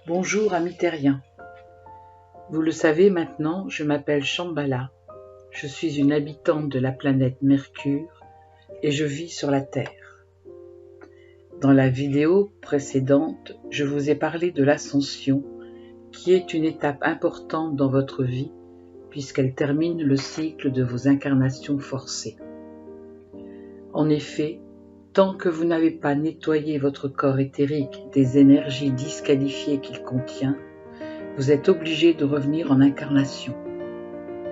Bonjour amis terriens. Vous le savez maintenant, je m'appelle Shambhala. Je suis une habitante de la planète Mercure et je vis sur la Terre. Dans la vidéo précédente, je vous ai parlé de l'ascension, qui est une étape importante dans votre vie puisqu'elle termine le cycle de vos incarnations forcées. En effet, tant que vous n'avez pas nettoyé votre corps éthérique des énergies disqualifiées qu'il contient, vous êtes obligé de revenir en incarnation.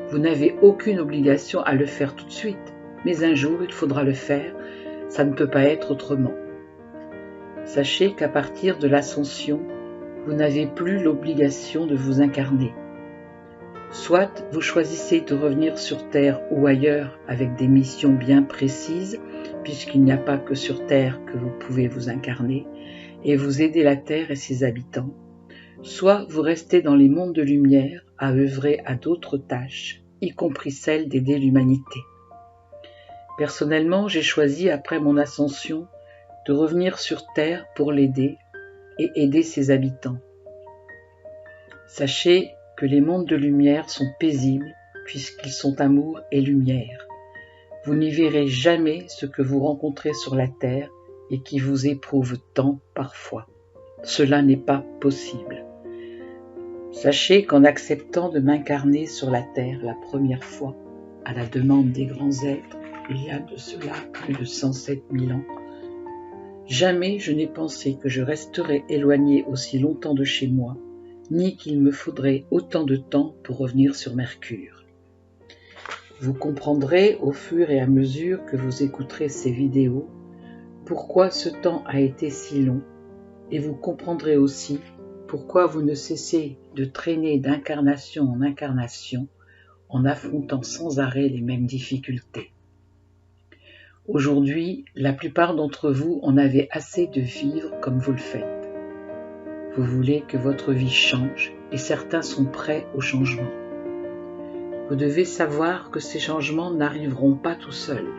Vous n'avez aucune obligation à le faire tout de suite, mais un jour il faudra le faire, ça ne peut pas être autrement. Sachez qu'à partir de l'ascension, vous n'avez plus l'obligation de vous incarner. Soit vous choisissez de revenir sur Terre ou ailleurs avec des missions bien précises, puisqu'il n'y a pas que sur Terre que vous pouvez vous incarner, et vous aider la Terre et ses habitants. Soit vous restez dans les mondes de lumière à œuvrer à d'autres tâches, y compris celle d'aider l'humanité. Personnellement, j'ai choisi après mon ascension de revenir sur Terre pour l'aider et aider ses habitants. Sachez que les mondes de lumière sont paisibles puisqu'ils sont amour et lumière. Vous n'y verrez jamais ce que vous rencontrez sur la Terre et qui vous éprouve tant parfois. Cela n'est pas possible. Sachez qu'en acceptant de m'incarner sur la Terre la première fois, à la demande des grands êtres, il y a de cela plus de 107 000 ans, jamais je n'ai pensé que je resterais éloigné aussi longtemps de chez moi, ni qu'il me faudrait autant de temps pour revenir sur Mercure. Vous comprendrez au fur et à mesure que vous écouterez ces vidéos pourquoi ce temps a été si long, et vous comprendrez aussi pourquoi vous ne cessez de traîner d'incarnation en incarnation en affrontant sans arrêt les mêmes difficultés. Aujourd'hui, la plupart d'entre vous en avez assez de vivre comme vous le faites. Vous voulez que votre vie change et certains sont prêts au changement. Vous devez savoir que ces changements n'arriveront pas tout seuls.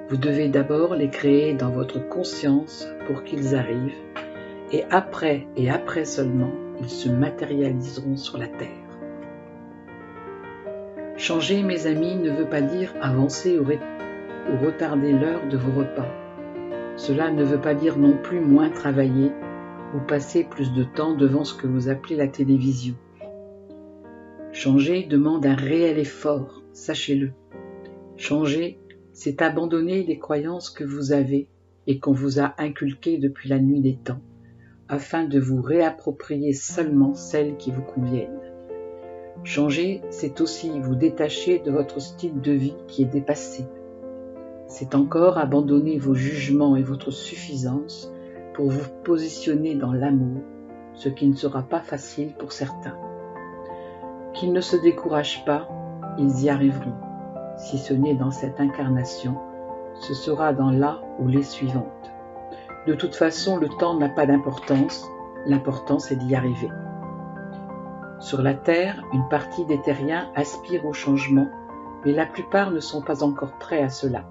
Vous devez d'abord les créer dans votre conscience pour qu'ils arrivent et après seulement, ils se matérialiseront sur la Terre. Changer, mes amis, ne veut pas dire avancer ou retarder l'heure de vos repas. Cela ne veut pas dire non plus moins travailler ou passer plus de temps devant ce que vous appelez la télévision. Changer demande un réel effort, sachez-le. Changer, c'est abandonner les croyances que vous avez et qu'on vous a inculquées depuis la nuit des temps, afin de vous réapproprier seulement celles qui vous conviennent. Changer, c'est aussi vous détacher de votre style de vie qui est dépassé. C'est encore abandonner vos jugements et votre suffisance pour vous positionner dans l'amour, ce qui ne sera pas facile pour certains. Qu'ils ne se découragent pas, ils y arriveront. Si ce n'est dans cette incarnation, ce sera dans la ou les suivantes. De toute façon, le temps n'a pas d'importance, l'important c'est d'y arriver. Sur la Terre, une partie des terriens aspire au changement, mais la plupart ne sont pas encore prêts à cela.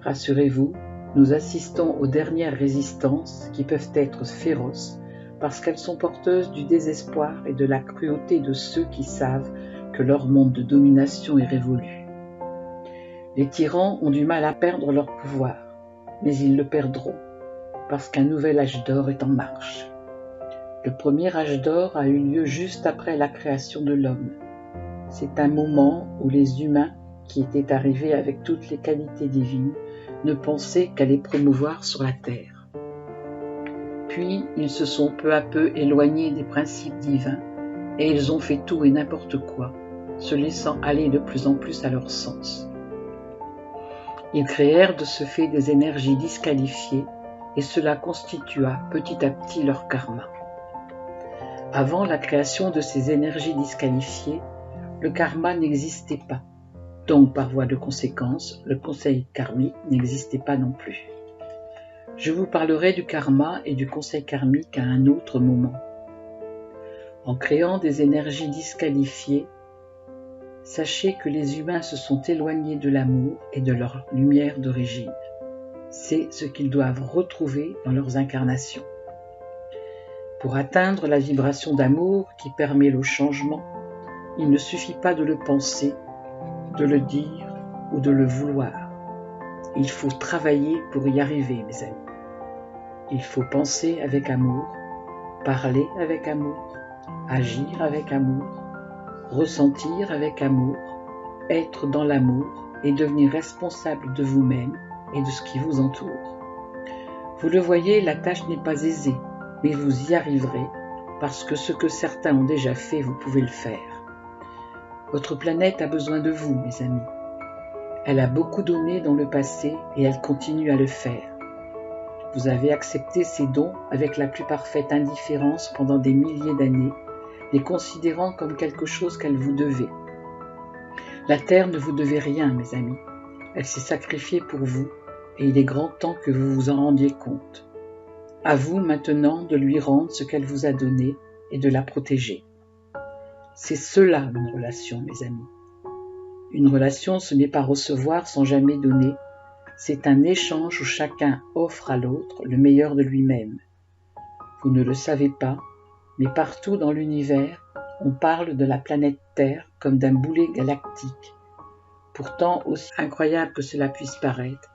Rassurez-vous, nous assistons aux dernières résistances qui peuvent être féroces parce qu'elles sont porteuses du désespoir et de la cruauté de ceux qui savent que leur monde de domination est révolu. Les tyrans ont du mal à perdre leur pouvoir, mais ils le perdront parce qu'un nouvel âge d'or est en marche. Le premier âge d'or a eu lieu juste après la création de l'homme. C'est un moment où les humains, qui étaient arrivés avec toutes les qualités divines, ne pensaient qu'à les promouvoir sur la terre. Puis, ils se sont peu à peu éloignés des principes divins et ils ont fait tout et n'importe quoi, se laissant aller de plus en plus à leur sens. Ils créèrent de ce fait des énergies disqualifiées et cela constitua petit à petit leur karma. Avant la création de ces énergies disqualifiées, le karma n'existait pas. Donc, par voie de conséquence, le conseil karmique n'existait pas non plus. Je vous parlerai du karma et du conseil karmique à un autre moment. En créant des énergies disqualifiées, sachez que les humains se sont éloignés de l'amour et de leur lumière d'origine. C'est ce qu'ils doivent retrouver dans leurs incarnations. Pour atteindre la vibration d'amour qui permet le changement, il ne suffit pas de le penser, de le dire ou de le vouloir. Il faut travailler pour y arriver, mes amis. Il faut penser avec amour, parler avec amour, agir avec amour, ressentir avec amour, être dans l'amour et devenir responsable de vous-même et de ce qui vous entoure. Vous le voyez, la tâche n'est pas aisée, mais vous y arriverez parce que ce que certains ont déjà fait, vous pouvez le faire. Votre planète a besoin de vous, mes amis. Elle a beaucoup donné dans le passé et elle continue à le faire. Vous avez accepté ces dons avec la plus parfaite indifférence pendant des milliers d'années, les considérant comme quelque chose qu'elle vous devait. La Terre ne vous devait rien, mes amis. Elle s'est sacrifiée pour vous et il est grand temps que vous vous en rendiez compte. À vous maintenant de lui rendre ce qu'elle vous a donné et de la protéger. C'est cela une relation, mes amis. Une relation, ce n'est pas recevoir sans jamais donner, c'est un échange où chacun offre à l'autre le meilleur de lui-même. Vous ne le savez pas, mais partout dans l'univers, on parle de la planète Terre comme d'un boulet galactique. Pourtant, aussi incroyable que cela puisse paraître,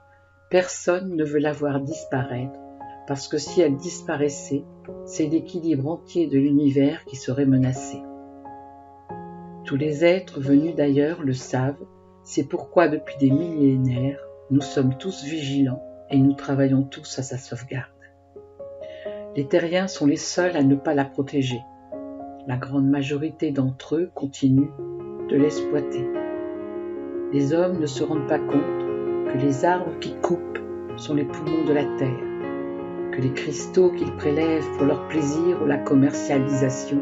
personne ne veut la voir disparaître, parce que si elle disparaissait, c'est l'équilibre entier de l'univers qui serait menacé. Tous les êtres venus d'ailleurs le savent, c'est pourquoi depuis des millénaires, nous sommes tous vigilants et nous travaillons tous à sa sauvegarde. Les terriens sont les seuls à ne pas la protéger. La grande majorité d'entre eux continuent de l'exploiter. Les hommes ne se rendent pas compte que les arbres qu'ils coupent sont les poumons de la terre, que les cristaux qu'ils prélèvent pour leur plaisir ou la commercialisation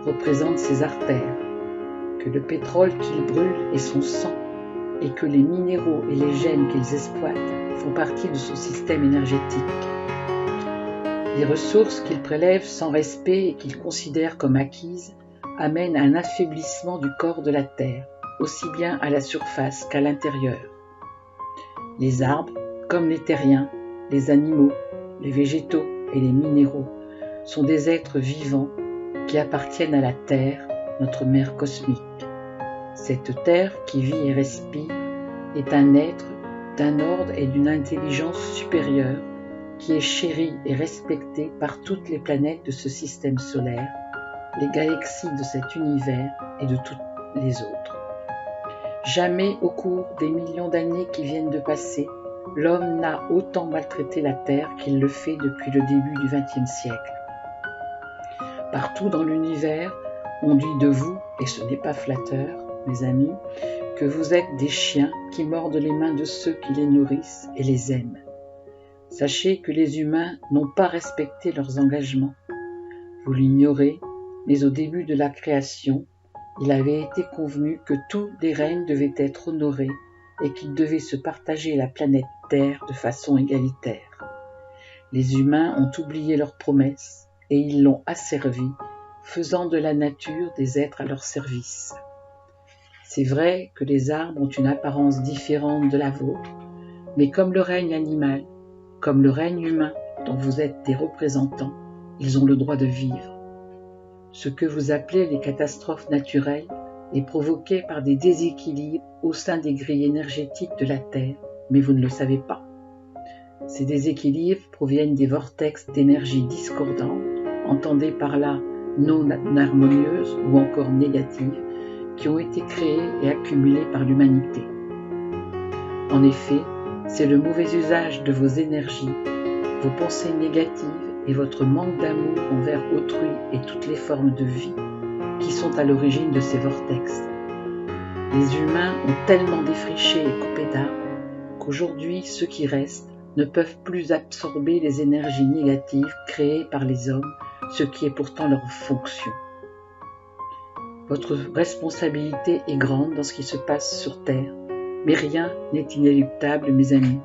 représentent ses artères, que le pétrole qu'ils brûlent est son sang, et que les minéraux et les gemmes qu'ils exploitent font partie de son système énergétique. Les ressources qu'ils prélèvent sans respect et qu'ils considèrent comme acquises amènent à un affaiblissement du corps de la Terre, aussi bien à la surface qu'à l'intérieur. Les arbres, comme les terriens, les animaux, les végétaux et les minéraux, sont des êtres vivants qui appartiennent à la Terre, notre mère cosmique. Cette terre qui vit et respire est un être d'un ordre et d'une intelligence supérieure qui est chéri et respecté par toutes les planètes de ce système solaire, les galaxies de cet univers et de toutes les autres. Jamais au cours des millions d'années qui viennent de passer, l'homme n'a autant maltraité la Terre qu'il le fait depuis le début du XXe siècle. Partout dans l'univers, on dit de vous, et ce n'est pas flatteur, mes amis, que vous êtes des chiens qui mordent les mains de ceux qui les nourrissent et les aiment. Sachez que les humains n'ont pas respecté leurs engagements. Vous l'ignorez, mais au début de la création, il avait été convenu que tous les règnes devaient être honorés et qu'ils devaient se partager la planète Terre de façon égalitaire. Les humains ont oublié leurs promesses et ils l'ont asservie, faisant de la nature des êtres à leur service. C'est vrai que les arbres ont une apparence différente de la vôtre, mais comme le règne animal, comme le règne humain dont vous êtes des représentants, ils ont le droit de vivre. Ce que vous appelez les catastrophes naturelles est provoqué par des déséquilibres au sein des grilles énergétiques de la Terre, mais vous ne le savez pas. Ces déséquilibres proviennent des vortex d'énergie discordantes, entendez par là non harmonieuses ou encore négatives, qui ont été créées et accumulées par l'humanité. En effet, c'est le mauvais usage de vos énergies, vos pensées négatives et votre manque d'amour envers autrui et toutes les formes de vie qui sont à l'origine de ces vortex. Les humains ont tellement défriché et coupé d'arbres qu'aujourd'hui ceux qui restent ne peuvent plus absorber les énergies négatives créées par les hommes, ce qui est pourtant leur fonction. Votre responsabilité est grande dans ce qui se passe sur Terre, mais rien n'est inéluctable, mes amis.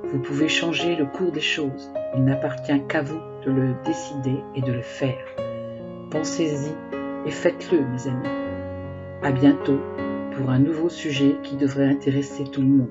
Vous pouvez changer le cours des choses, il n'appartient qu'à vous de le décider et de le faire. Pensez-y et faites-le, mes amis. À bientôt pour un nouveau sujet qui devrait intéresser tout le monde.